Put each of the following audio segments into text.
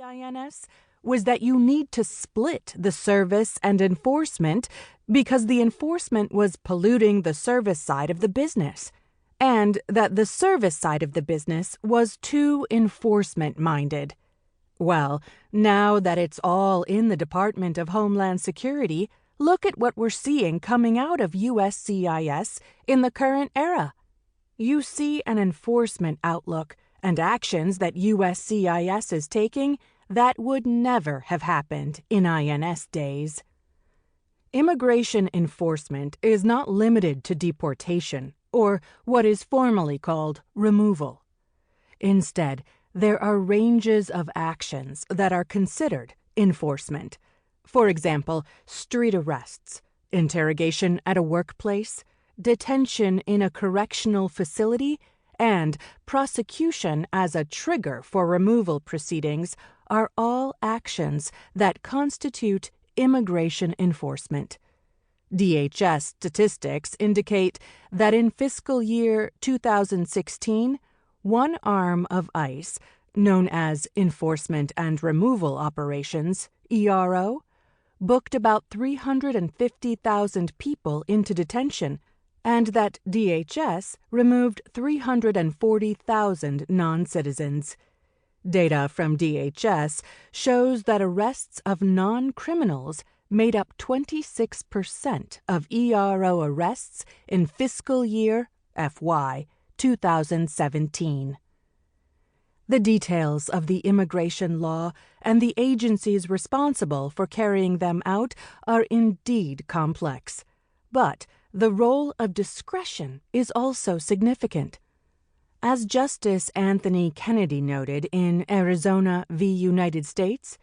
INS was that you need to split the service and enforcement because the enforcement was polluting the service side of the business, and that the service side of the business was too enforcement-minded. Well, now that it's all in the Department of Homeland Security, look at what we're seeing coming out of USCIS in the current era. You see an enforcement outlook and actions that USCIS is taking that would never have happened in INS days. Immigration enforcement is not limited to deportation, or what is formally called removal. Instead, there are ranges of actions that are considered enforcement. For example, street arrests, interrogation at a workplace, detention in a correctional facility, and prosecution as a trigger for removal proceedings are all actions that constitute immigration enforcement. DHS statistics indicate that in fiscal year 2016, one arm of ICE, known as Enforcement and Removal Operations, ERO, booked about 350,000 people into detention, and that DHS removed 340,000 non-citizens. Data from DHS shows that arrests of non-criminals made up 26% of ERO arrests in fiscal year FY 2017. The details of the immigration law and the agencies responsible for carrying them out are indeed complex, but the role of discretion is also significant. As Justice Anthony Kennedy noted in Arizona v. United States,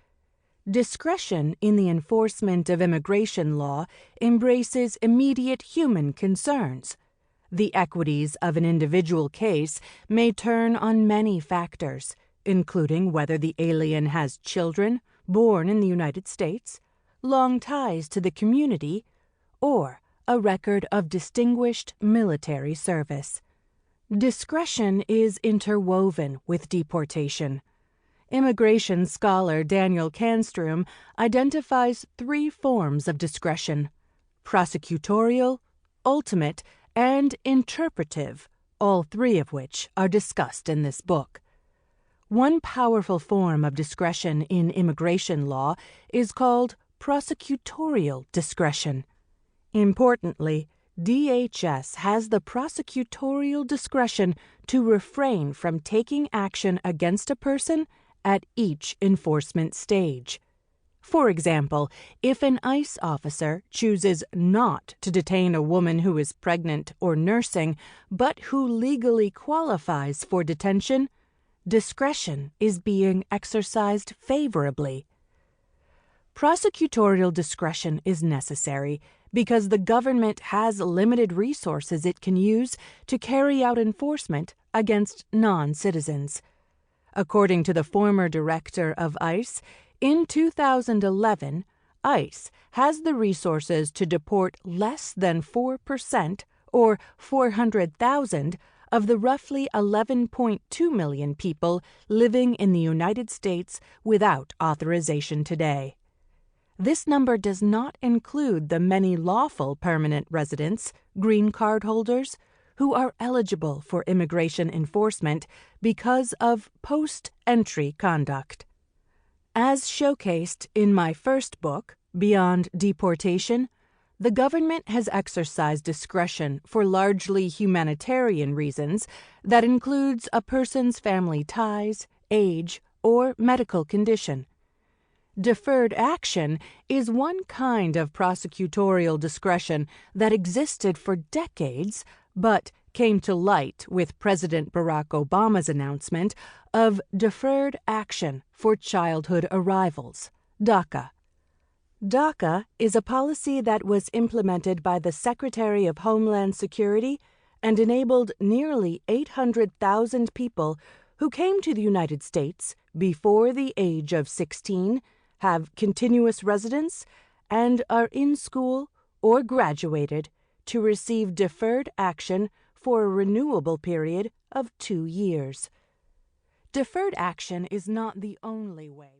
discretion in the enforcement of immigration law embraces immediate human concerns. The equities of an individual case may turn on many factors, including whether the alien has children born in the United States, long ties to the community, or a record of distinguished military service. Discretion is interwoven with deportation. Immigration scholar Daniel Canstrom identifies three forms of discretion: prosecutorial, ultimate, and interpretive, all three of which are discussed in this book. One powerful form of discretion in immigration law is called prosecutorial discretion. Importantly, DHS has the prosecutorial discretion to refrain from taking action against a person at each enforcement stage. For example, if an ICE officer chooses not to detain a woman who is pregnant or nursing, but who legally qualifies for detention, discretion is being exercised favorably. Prosecutorial discretion is necessary because the government has limited resources it can use to carry out enforcement against non-citizens. According to the former director of ICE, in 2011, ICE has the resources to deport less than 4%, or 400,000, of the roughly 11.2 million people living in the United States without authorization today. This number does not include the many lawful permanent residents, green card holders, who are eligible for immigration enforcement because of post-entry conduct. As showcased in my first book, Beyond Deportation, the government has exercised discretion for largely humanitarian reasons that includes a person's family ties, age, or medical condition. Deferred action is one kind of prosecutorial discretion that existed for decades, but came to light with President Barack Obama's announcement of Deferred Action for Childhood Arrivals, DACA. DACA is a policy that was implemented by the Secretary of Homeland Security and enabled nearly 800,000 people who came to the United States before the age of 16, have continuous residence, and are in school or graduated to receive deferred action for a renewable period of 2 years. Deferred action is not the only way.